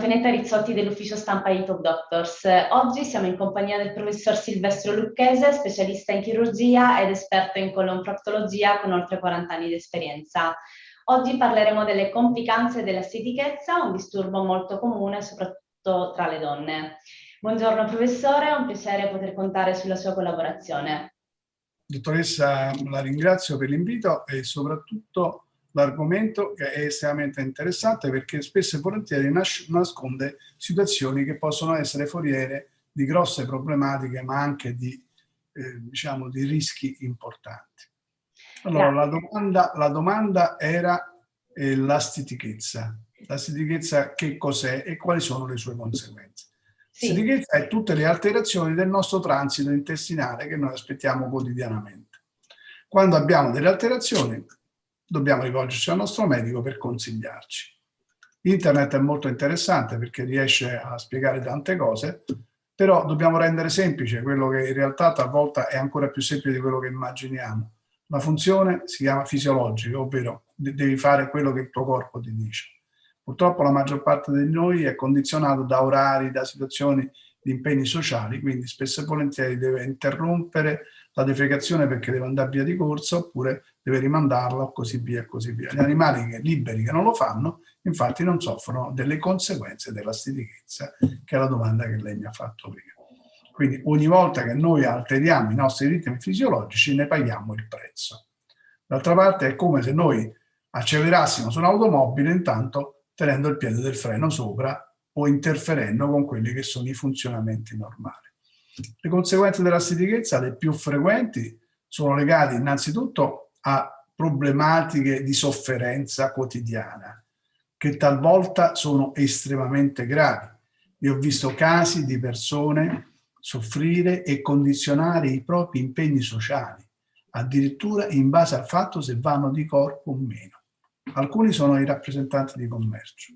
Antonetta Rizzotti dell'ufficio stampa di Top Doctors. Oggi siamo in compagnia del professor Silvestro Lucchese, specialista in chirurgia ed esperto in colonproctologia con oltre 40 anni di esperienza. Oggi parleremo delle complicanze della stitichezza, un disturbo molto comune soprattutto tra le donne. Buongiorno professore, è un piacere poter contare sulla sua collaborazione. Dottoressa, la ringrazio per l'invito e soprattutto l'argomento che è estremamente interessante perché spesso e volentieri nasconde situazioni che possono essere foriere di grosse problematiche ma anche di, diciamo, di rischi importanti. Allora, la domanda era la stitichezza. La stitichezza che cos'è e quali sono le sue conseguenze? Sì. Stitichezza è tutte le alterazioni del nostro transito intestinale che noi aspettiamo quotidianamente. Quando abbiamo delle alterazioni dobbiamo rivolgerci al nostro medico per consigliarci. Internet è molto interessante perché riesce a spiegare tante cose, però dobbiamo rendere semplice quello che in realtà talvolta è ancora più semplice di quello che immaginiamo. La funzione si chiama fisiologica, ovvero devi fare quello che il tuo corpo ti dice. Purtroppo la maggior parte di noi è condizionato da orari, da situazioni di impegni sociali, quindi spesso e volentieri deve interrompere la defecazione perché deve andare via di corsa oppure deve rimandarla o così via e così via. Gli animali liberi che non lo fanno, infatti, non soffrono delle conseguenze della stitichezza, che è la domanda che lei mi ha fatto prima. Quindi ogni volta che noi alteriamo i nostri ritmi fisiologici ne paghiamo il prezzo. D'altra parte è come se noi accelerassimo su un'automobile intanto tenendo il piede del freno sopra o interferendo con quelli che sono i funzionamenti normali. Le conseguenze della stitichezza, le più frequenti, sono legate innanzitutto a problematiche di sofferenza quotidiana, che talvolta sono estremamente gravi. Io ho visto casi di persone soffrire e condizionare i propri impegni sociali, addirittura in base al fatto se vanno di corpo o meno. Alcuni sono i rappresentanti di commercio.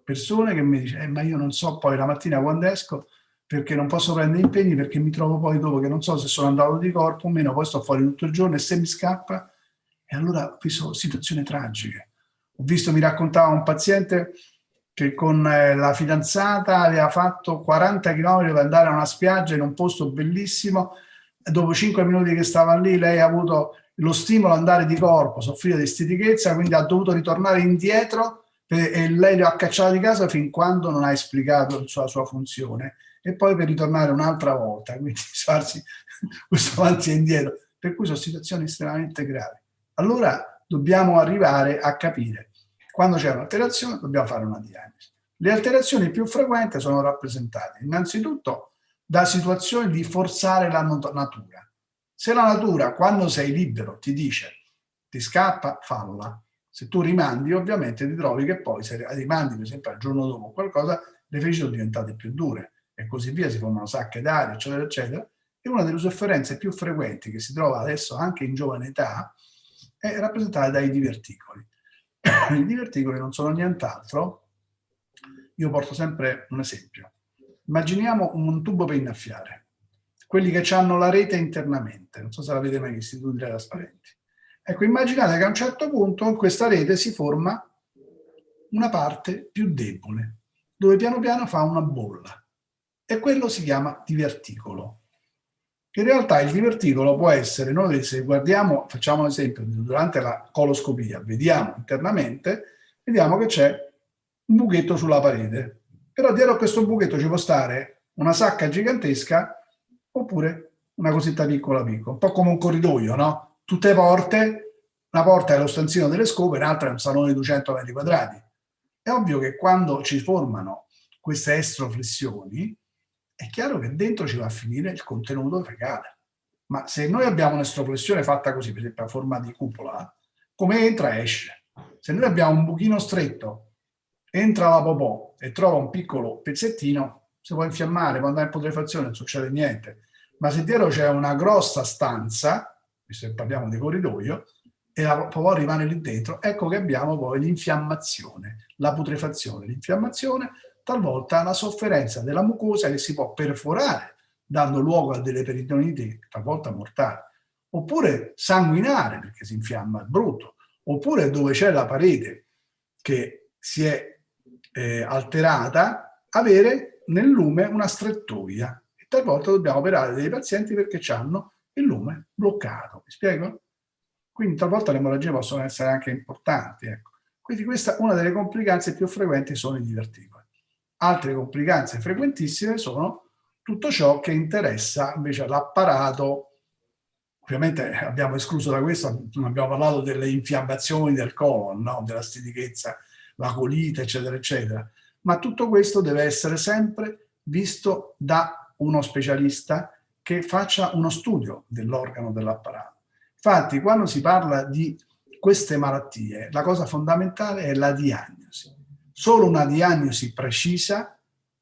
Persone che mi dicono, ma io non so poi la mattina quando esco perché non posso prendere impegni perché mi trovo poi dopo che non so se sono andato di corpo o meno, poi sto fuori tutto il giorno e se mi scappa, e allora ho visto situazioni tragiche. Ho visto, mi raccontava un paziente che con la fidanzata aveva fatto 40 km per andare a una spiaggia in un posto bellissimo, e dopo 5 minuti che stava lì lei ha avuto lo stimolo ad andare di corpo, soffriva di stitichezza, quindi ha dovuto ritornare indietro e lei lo ha cacciato di casa fin quando non ha esplicato la sua funzione e poi per ritornare un'altra volta, quindi farsi questo avanti e indietro, per cui sono situazioni estremamente gravi. Allora dobbiamo arrivare a capire quando c'è un'alterazione dobbiamo fare una diagnosi. Le alterazioni più frequenti sono rappresentate innanzitutto da situazioni di forzare la natura. Se la natura, quando sei libero, ti dice ti scappa, falla. Se tu rimandi, ovviamente ti trovi che poi, se rimandi per esempio al giorno dopo qualcosa, le feci sono diventate più dure e così via, si formano sacche d'aria, eccetera, eccetera. E una delle sofferenze più frequenti che si trova adesso anche in giovane età è rappresentata dai diverticoli. I diverticoli non sono nient'altro, io porto sempre un esempio. Immaginiamo un tubo per innaffiare, quelli che hanno la rete internamente, non so se l'avete mai visto, tutti i trasparenti. Ecco, immaginate che a un certo punto in questa rete si forma una parte più debole, dove piano piano fa una bolla, e quello si chiama diverticolo. In realtà il diverticolo può essere, noi se guardiamo, facciamo un esempio, durante la coloscopia, vediamo internamente, vediamo che c'è un buchetto sulla parete, però dietro a questo buchetto ci può stare una sacca gigantesca oppure una cosetta piccola piccola, un po' come un corridoio, no? Tutte porte, una porta è lo stanzino delle scope, un'altra è un salone di 200 metri quadrati. È ovvio che quando ci formano queste estroflessioni, è chiaro che dentro ci va a finire il contenuto fecale. Ma se noi abbiamo un'estroflessione fatta così, per esempio a forma di cupola, come entra esce. Se noi abbiamo un buchino stretto, entra la popò e trova un piccolo pezzettino, si può infiammare, può andare in putrefazione, non succede niente. Ma se dietro c'è una grossa stanza, visto che parliamo di corridoio, e la popò rimane lì dentro, ecco che abbiamo poi l'infiammazione, la putrefazione, l'infiammazione, talvolta la sofferenza della mucosa che si può perforare, dando luogo a delle peritoniti, talvolta mortali, oppure sanguinare perché si infiamma, è brutto, oppure dove c'è la parete che si è alterata, avere nel lume una strettoia. E talvolta dobbiamo operare dei pazienti perché hanno il lume bloccato. Mi spiego? Quindi talvolta le emorragie possono essere anche importanti. Ecco. Quindi questa, una delle complicanze più frequenti sono i diverticoli. Altre complicanze frequentissime sono tutto ciò che interessa invece l'apparato. Ovviamente abbiamo escluso da questo, non abbiamo parlato delle infiammazioni del colon, no? Della stitichezza, la colite, eccetera, eccetera. Ma tutto questo deve essere sempre visto da uno specialista che faccia uno studio dell'organo dell'apparato. Infatti, quando si parla di queste malattie, la cosa fondamentale è la diagnosi. Solo una diagnosi precisa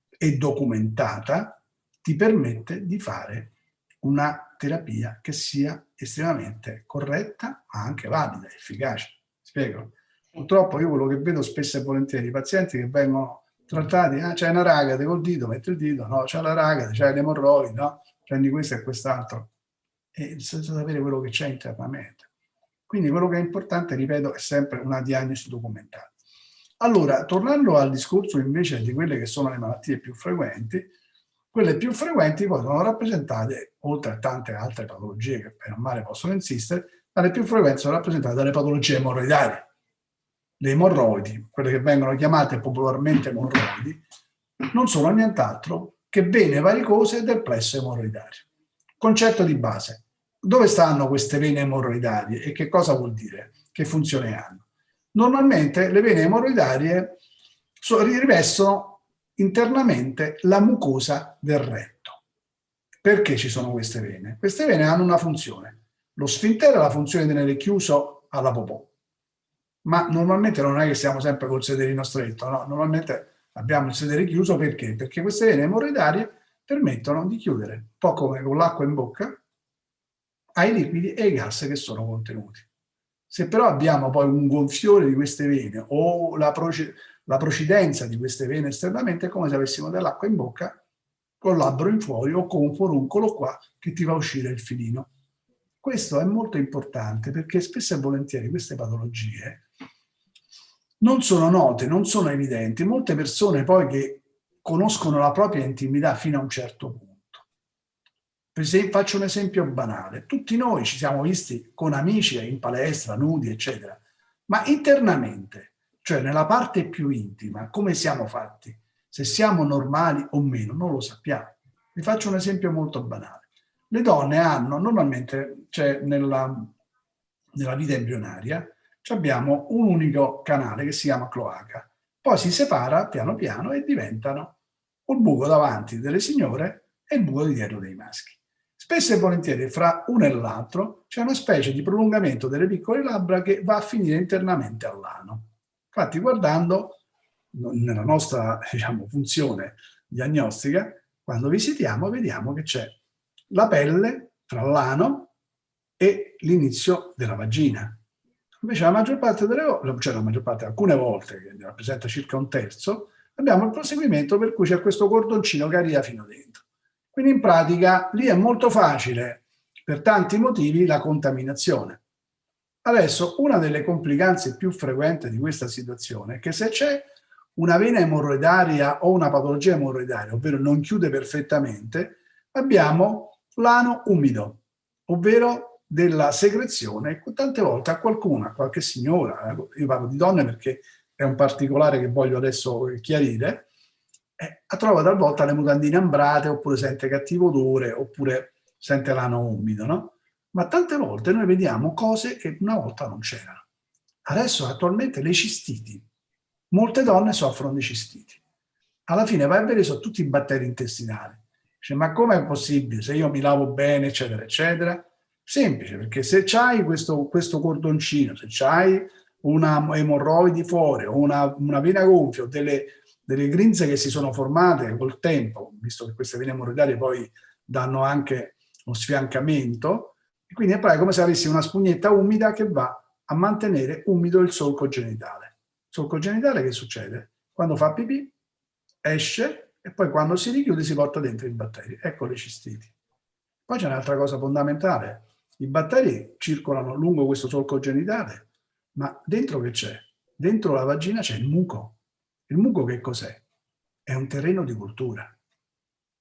e documentata ti permette di fare una terapia che sia estremamente corretta, ma anche valida, efficace. Spiego? Purtroppo io quello che vedo spesso e volentieri, i pazienti che vengono trattati, c'è una ragate col dito, metti il dito, no, c'è la ragate, c'è l'emorroide, no, prendi questo e quest'altro, e senza sapere quello che c'è internamente. Quindi quello che è importante, ripeto, è sempre una diagnosi documentata. Allora, tornando al discorso invece di quelle che sono le malattie più frequenti, quelle più frequenti poi sono rappresentate, oltre a tante altre patologie che per male possono insistere, ma le più frequenti sono rappresentate dalle patologie emorroidarie. Le emorroidi, quelle che vengono chiamate popolarmente emorroidi, non sono nient'altro che vene varicose del plesso emorroidario. Concetto di base: dove stanno queste vene emorroidarie e che cosa vuol dire? Che funzione hanno? Normalmente le vene emorroidarie rivestono internamente la mucosa del retto. Perché ci sono queste vene? Queste vene hanno una funzione. Lo sfintere ha la funzione di tenere chiuso alla popò, ma normalmente non è che siamo sempre col sederino stretto, no? Normalmente abbiamo il sedere chiuso perché? Perché queste vene emorroidarie permettono di chiudere, un po' come con l'acqua in bocca, ai liquidi e ai gas che sono contenuti. Se però abbiamo poi un gonfiore di queste vene o la procidenza di queste vene esternamente, è come se avessimo dell'acqua in bocca con il labbro in fuori o con un foruncolo qua che ti fa uscire il filino. Questo è molto importante perché spesso e volentieri queste patologie non sono note, non sono evidenti. Molte persone poi che conoscono la propria intimità fino a un certo punto. Per esempio, faccio un esempio banale. Tutti noi ci siamo visti con amici in palestra, nudi, eccetera. Ma internamente, cioè nella parte più intima, come siamo fatti? Se siamo normali o meno, non lo sappiamo. Vi faccio un esempio molto banale. Le donne hanno, normalmente, cioè nella vita embrionaria, abbiamo un unico canale che si chiama cloaca. Poi si separa piano piano e diventano il buco davanti delle signore e il buco di dietro dei maschi. Spesso e volentieri fra uno e l'altro c'è una specie di prolungamento delle piccole labbra che va a finire internamente all'ano. Infatti, guardando nella nostra, diciamo, funzione diagnostica, quando visitiamo vediamo che c'è la pelle fra l'ano e l'inizio della vagina. Invece la maggior parte delle volte, cioè la maggior parte, alcune volte, che rappresenta circa un terzo, abbiamo il proseguimento per cui c'è questo cordoncino che arriva fino dentro. Quindi in pratica lì è molto facile, per tanti motivi, la contaminazione. Adesso, una delle complicanze più frequenti di questa situazione è che se c'è una vena emorroidaria o una patologia emorroidaria, ovvero non chiude perfettamente, abbiamo l'ano umido, ovvero della secrezione. Tante volte a qualcuno, a qualche signora, io parlo di donne perché è un particolare che voglio adesso chiarire, trova talvolta le mutandine ambrate, oppure sente cattivo odore, oppure sente l'ano umido, no? Ma tante volte noi vediamo cose che una volta non c'erano. Adesso attualmente le cistiti. Molte donne soffrono di cistiti. Alla fine vai a vedere, sono tutti batteri intestinali. Dice, ma com'è possibile se io mi lavo bene, eccetera, eccetera? Semplice, perché se c'hai questo cordoncino, se c'hai una emorroidi fuori o una vena gonfia o delle grinze che si sono formate col tempo, visto che queste vene emorroidarie poi danno anche lo sfiancamento, e quindi è come se avessi una spugnetta umida che va a mantenere umido il solco genitale. Il solco genitale che succede? Quando fa pipì, esce e poi quando si richiude si porta dentro i batteri. Ecco le cistiti. Poi c'è un'altra cosa fondamentale. I batteri circolano lungo questo solco genitale, ma dentro che c'è? Dentro la vagina c'è il muco. Il muco che cos'è? È un terreno di cultura.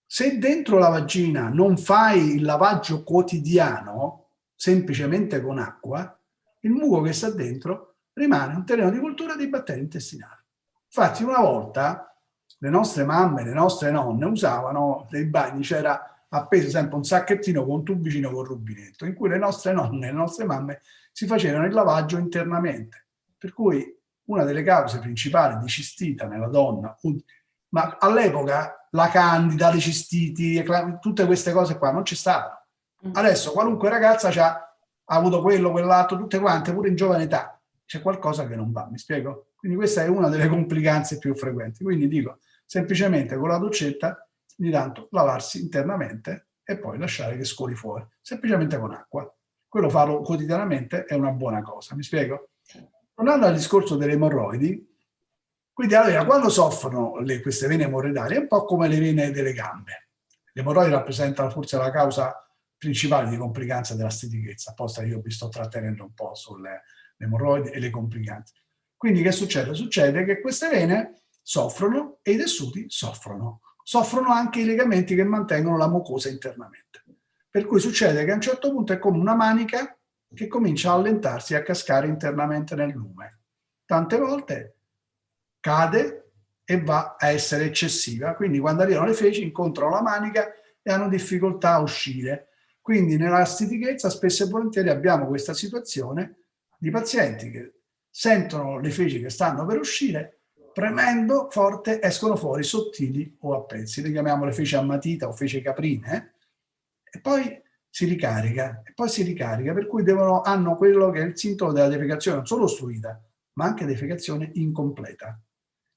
Se dentro la vagina non fai il lavaggio quotidiano, semplicemente con acqua, il muco che sta dentro rimane un terreno di cultura dei batteri intestinali. Infatti una volta le nostre mamme, le nostre nonne usavano nei bagni, c'era appeso sempre un sacchettino con un tubicino con rubinetto, in cui le nostre nonne e le nostre mamme si facevano il lavaggio internamente. Per cui una delle cause principali di cistita nella donna, ma all'epoca la candida, le cistiti, tutte queste cose qua non ci stavano. Adesso qualunque ragazza ha avuto quello, quell'altro, tutte quante, pure in giovane età. C'è qualcosa che non va, mi spiego? Quindi questa è una delle complicanze più frequenti. Quindi dico, semplicemente con la doccetta, di tanto lavarsi internamente e poi lasciare che scoli fuori, semplicemente con acqua. Quello farlo quotidianamente è una buona cosa, mi spiego? Tornando al discorso delle emorroidi, quindi allora, quando soffrono queste vene emorroidali è un po' come le vene delle gambe. Le emorroidi rappresentano forse la causa principale di complicanze della stitichezza, apposta io vi sto trattenendo un po' sulle emorroidi e le complicanze. Quindi che succede? Succede che queste vene soffrono e i tessuti soffrono. Soffrono anche i legamenti che mantengono la mucosa internamente. Per cui succede che a un certo punto è come una manica che comincia a allentarsi e a cascare internamente nel lume. Tante volte cade e va a essere eccessiva, quindi quando arrivano le feci incontrano la manica e hanno difficoltà a uscire. Quindi nella stitichezza spesso e volentieri abbiamo questa situazione di pazienti che sentono le feci che stanno per uscire, premendo forte escono fuori sottili o a pezzi, le chiamiamo le feci a matita o feci caprine, e poi si ricarica, per cui hanno quello che è il sintomo della defecazione non solo ostruita, ma anche defecazione incompleta.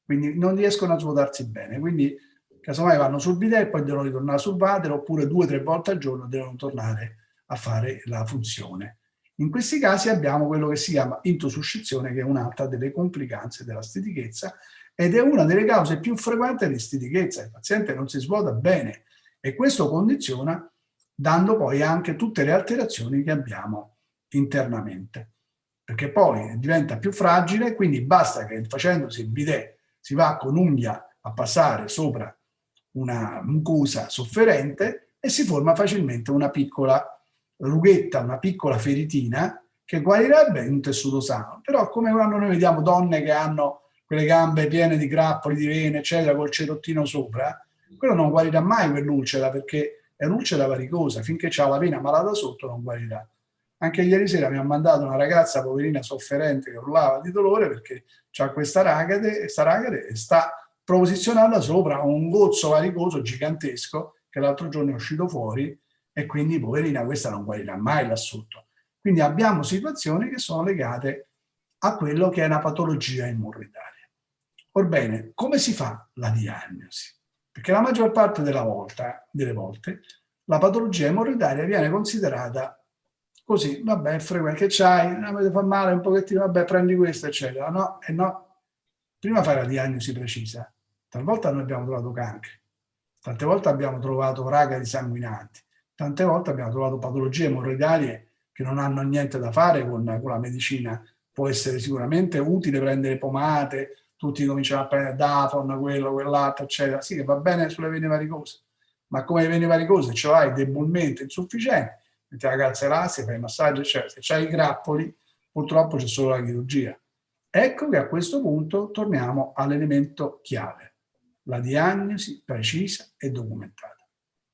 Quindi non riescono a svuotarsi bene, quindi casomai vanno sul bidet e poi devono ritornare sul water, oppure 2 o 3 volte al giorno devono tornare a fare la funzione. In questi casi abbiamo quello che si chiama intosuscizione, che è un'altra delle complicanze della stitichezza ed è una delle cause più frequenti di stitichezza. Il paziente non si svuota bene e questo condiziona, dando poi anche tutte le alterazioni che abbiamo internamente, perché poi diventa più fragile, quindi basta che facendosi il bidet si va con unghia a passare sopra una mucosa sofferente e si forma facilmente una piccola rughetta, una piccola feritina che guarirebbe in un tessuto sano. Però come quando noi vediamo donne che hanno quelle gambe piene di grappoli, di vene, eccetera, col cerottino sopra, quello non guarirà mai quell'ulcera, perché è un'ulcera varicosa, finché c'ha la vena malata sotto non guarirà. Anche ieri sera mi ha mandato una ragazza poverina sofferente che urlava di dolore perché ha questa ragade e sta posizionata sopra un gozzo varicoso gigantesco che l'altro giorno è uscito fuori e quindi poverina questa non guarirà mai là sotto. Quindi abbiamo situazioni che sono legate a quello che è una patologia emorroidale. Orbene, come si fa la diagnosi? Perché la maggior parte delle volte la patologia emorroidaria viene considerata così, vabbè, che c'hai, mi fa male un pochettino, vabbè, prendi questo, eccetera. No, e no. Prima fai la diagnosi precisa. Talvolta noi abbiamo trovato cancri, tante volte abbiamo trovato ragadi sanguinanti, tante volte abbiamo trovato patologie emorroidarie che non hanno niente da fare con la medicina. Può essere sicuramente utile prendere pomate, tutti cominciano a prendere Dafon, quello, quell'altro, eccetera. Sì, che va bene sulle vene varicose, ma come le vene varicose ce l'hai debolmente insufficiente, metti la calza elastica, fai il massaggio, eccetera. Se c'hai i grappoli, purtroppo c'è solo la chirurgia. Ecco che a questo punto torniamo all'elemento chiave, la diagnosi precisa e documentata.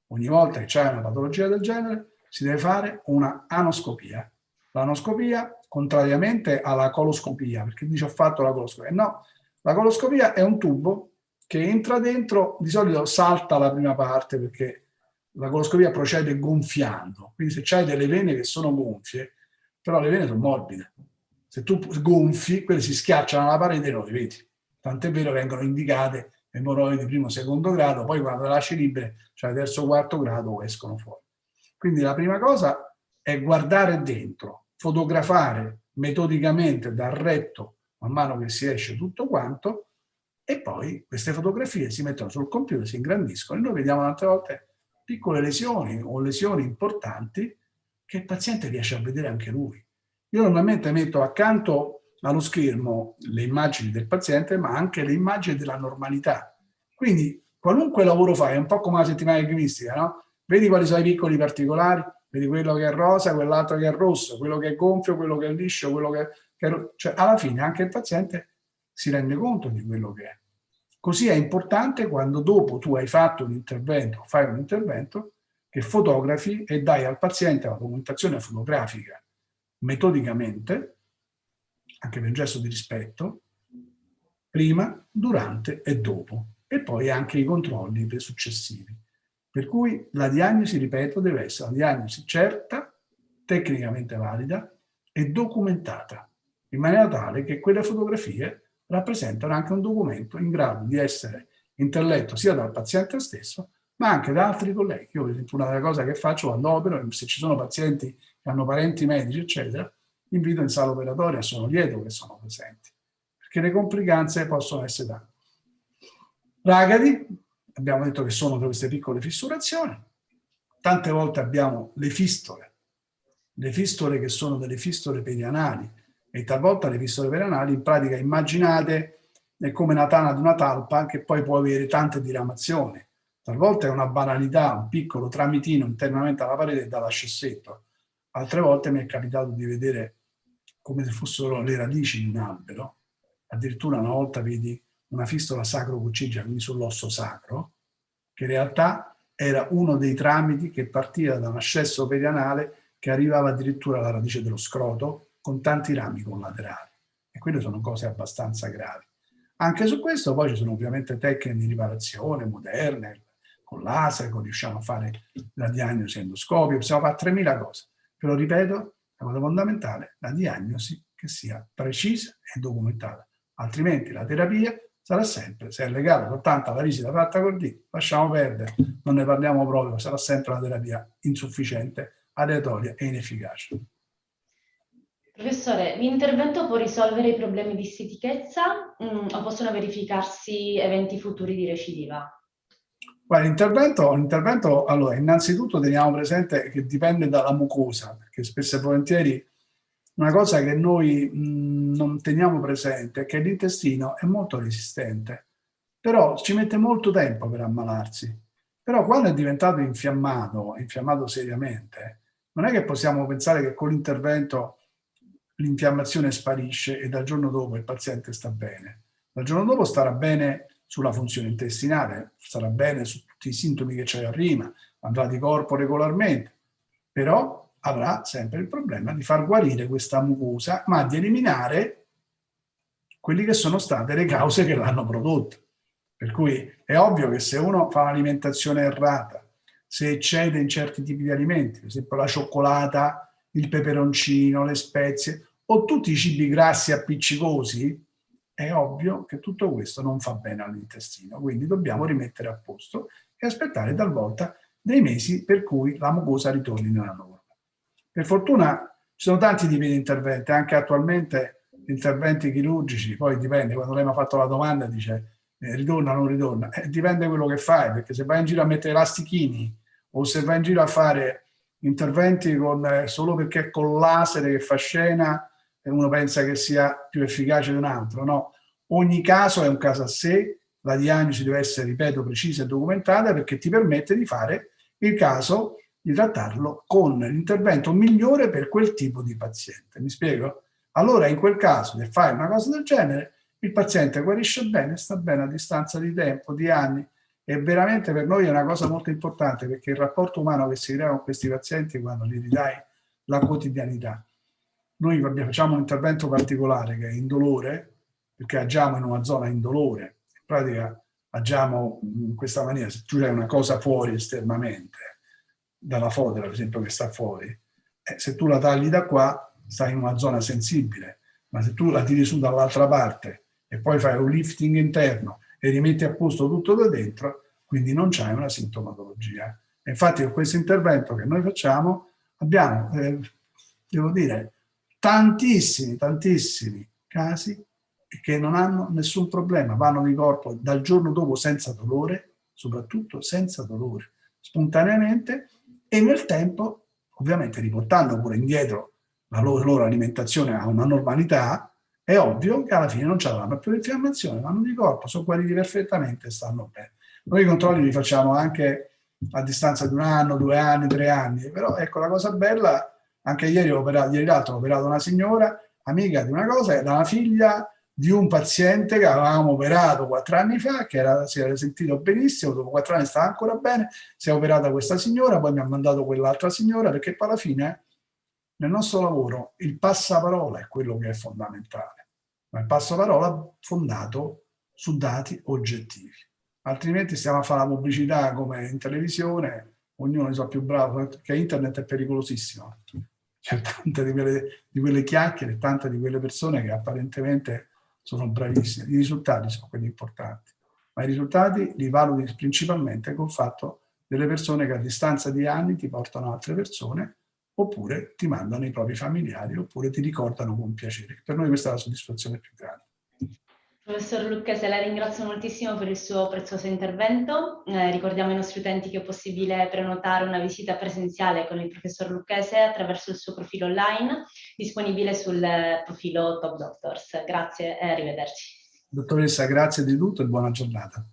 Ogni volta che c'è una patologia del genere si deve fare una anoscopia. L'anoscopia, contrariamente alla coloscopia, perché dice ho fatto la coloscopia, no, la coloscopia è un tubo che entra dentro, di solito salta la prima parte perché la coloscopia procede gonfiando, quindi se c'hai delle vene che sono gonfie, però le vene sono morbide, se tu gonfi, quelle si schiacciano alla parete e non le vedi. Tant'è vero vengono indicate emorroidi primo e secondo grado, poi quando le lasci libere, cioè terzo o quarto grado, escono fuori. Quindi la prima cosa è guardare dentro, fotografare metodicamente dal retto man mano che si esce tutto quanto, e poi queste fotografie si mettono sul computer, si ingrandiscono e noi vediamo tante volte piccole lesioni o lesioni importanti che il paziente riesce a vedere anche lui. Io normalmente metto accanto allo schermo le immagini del paziente, ma anche le immagini della normalità. Quindi qualunque lavoro fai, è un po' come la settimana alchimistica, no? Vedi quali sono i piccoli particolari, vedi quello che è rosa, quell'altro che è rosso, quello che è gonfio, quello che è liscio, quello che è... Cioè, alla fine anche il paziente si rende conto di quello che è. Così è importante quando dopo tu hai fatto un intervento, fai un intervento, che fotografi e dai al paziente la documentazione fotografica metodicamente, anche per un gesto di rispetto, prima, durante e dopo, e poi anche i controlli successivi. Per cui la diagnosi, ripeto, deve essere una diagnosi certa, tecnicamente valida e documentata, in maniera tale che quelle fotografie rappresentano anche un documento in grado di essere intelletto sia dal paziente stesso, ma anche da altri colleghi. Io, per esempio, una delle cose che faccio quando opero, se ci sono pazienti che hanno parenti medici, eccetera, invito in sala operatoria, sono lieto che sono presenti, perché le complicanze possono essere tante. Ragadi, abbiamo detto che sono queste piccole fissurazioni, tante volte abbiamo le fistole che sono delle fistole perianali, e talvolta le fistole perianali, in pratica, immaginate è come una tana di una talpa che poi può avere tante diramazioni. Talvolta è una banalità, un piccolo tramitino internamente alla parete da lascessetto. Altre volte mi è capitato di vedere come se fossero le radici di un albero. Addirittura una volta vedi una fistola sacro-coccigia, quindi sull'osso sacro, che in realtà era uno dei tramiti che partiva da un ascesso perianale che arrivava addirittura alla radice dello scroto, con tanti rami collaterali. E quelle sono cose abbastanza gravi. Anche su questo poi ci sono ovviamente tecniche di riparazione moderne, con laser, riusciamo a fare la diagnosi endoscopio, possiamo fare 3000 cose. Però ripeto, la cosa fondamentale, la diagnosi che sia precisa e documentata. Altrimenti la terapia sarà sempre, se è legata soltanto alla visita fatta col dito, lasciamo perdere, non ne parliamo proprio, sarà sempre una terapia insufficiente, aleatoria e inefficace. Professore, l'intervento può risolvere i problemi di stitichezza o possono verificarsi eventi futuri di recidiva? Guarda, l'intervento, allora, innanzitutto teniamo presente che dipende dalla mucosa, perché spesso e volentieri una cosa che noi non teniamo presente è che l'intestino è molto resistente, però ci mette molto tempo per ammalarsi. Però quando è diventato infiammato seriamente, non è che possiamo pensare che con l'intervento l'infiammazione sparisce e dal giorno dopo il paziente sta bene. Dal giorno dopo starà bene sulla funzione intestinale, starà bene su tutti i sintomi che c'era prima, andrà di corpo regolarmente, però avrà sempre il problema di far guarire questa mucosa, ma di eliminare quelli che sono state le cause che l'hanno prodotta. Per cui è ovvio che se uno fa un'alimentazione errata, se eccede in certi tipi di alimenti, per esempio la cioccolata, il peperoncino, le spezie o tutti i cibi grassi appiccicosi, è ovvio che tutto questo non fa bene all'intestino. Quindi dobbiamo rimettere a posto e aspettare talvolta dei mesi per cui la mucosa ritorni nella norma. Per fortuna ci sono tanti tipi di interventi, anche attualmente interventi chirurgici, poi dipende, quando lei mi ha fatto la domanda dice ritorna o non ritorna, dipende quello che fai, perché se vai in giro a mettere elastichini o se vai in giro a fare interventi solo perché è con laser che fa scena e uno pensa che sia più efficace di un altro, no. Ogni caso è un caso a sé, la diagnosi deve essere, ripeto, precisa e documentata perché ti permette di fare il caso, di trattarlo con l'intervento migliore per quel tipo di paziente. Mi spiego? Allora in quel caso, se fai una cosa del genere, il paziente guarisce bene, sta bene a distanza di tempo, di anni, e veramente per noi è una cosa molto importante perché il rapporto umano che si crea con questi pazienti quando gli ridai la quotidianità. Noi facciamo un intervento particolare che è indolore, perché agiamo in una zona indolore, in pratica agiamo in questa maniera, se tu hai una cosa fuori esternamente, dalla fodera per esempio che sta fuori, se tu la tagli da qua stai in una zona sensibile, ma se tu la tiri su dall'altra parte e poi fai un lifting interno e rimetti a posto tutto da dentro, quindi non c'hai una sintomatologia. E infatti con questo intervento che noi facciamo abbiamo, devo dire, tantissimi casi che non hanno nessun problema, vanno di corpo dal giorno dopo senza dolore, soprattutto senza dolore, spontaneamente, e nel tempo, ovviamente riportando pure indietro la loro alimentazione a una normalità, è ovvio che alla fine non c'avranno più l'infiammazione, vanno di corpo, sono guariti perfettamente e stanno bene. Noi i controlli li facciamo anche a distanza di 1 anno, 2 anni, 3 anni, però ecco la cosa bella, anche ieri l'altro ho operato una signora, amica di una cosa, era la figlia di un paziente che avevamo operato 4 anni fa, che si era sentito benissimo, dopo 4 anni stava ancora bene, si è operata questa signora, poi mi ha mandato quell'altra signora, perché poi alla fine nel nostro lavoro il passaparola è quello che è fondamentale, ma il passaparola fondato su dati oggettivi. Altrimenti stiamo a fare la pubblicità come in televisione, ognuno è più bravo, perché internet è pericolosissimo. C'è tante di quelle chiacchiere, tante di quelle persone che apparentemente sono bravissime. I risultati sono quelli importanti, ma i risultati li valuti principalmente col fatto delle persone che a distanza di anni ti portano altre persone, oppure ti mandano i propri familiari, oppure ti ricordano con piacere. Per noi questa è la soddisfazione più grande. Professor Lucchese, la ringrazio moltissimo per il suo prezioso intervento. Ricordiamo ai nostri utenti che è possibile prenotare una visita presenziale con il professor Lucchese attraverso il suo profilo online, disponibile sul profilo Top Doctors. Grazie e arrivederci. Dottoressa, grazie di tutto e buona giornata.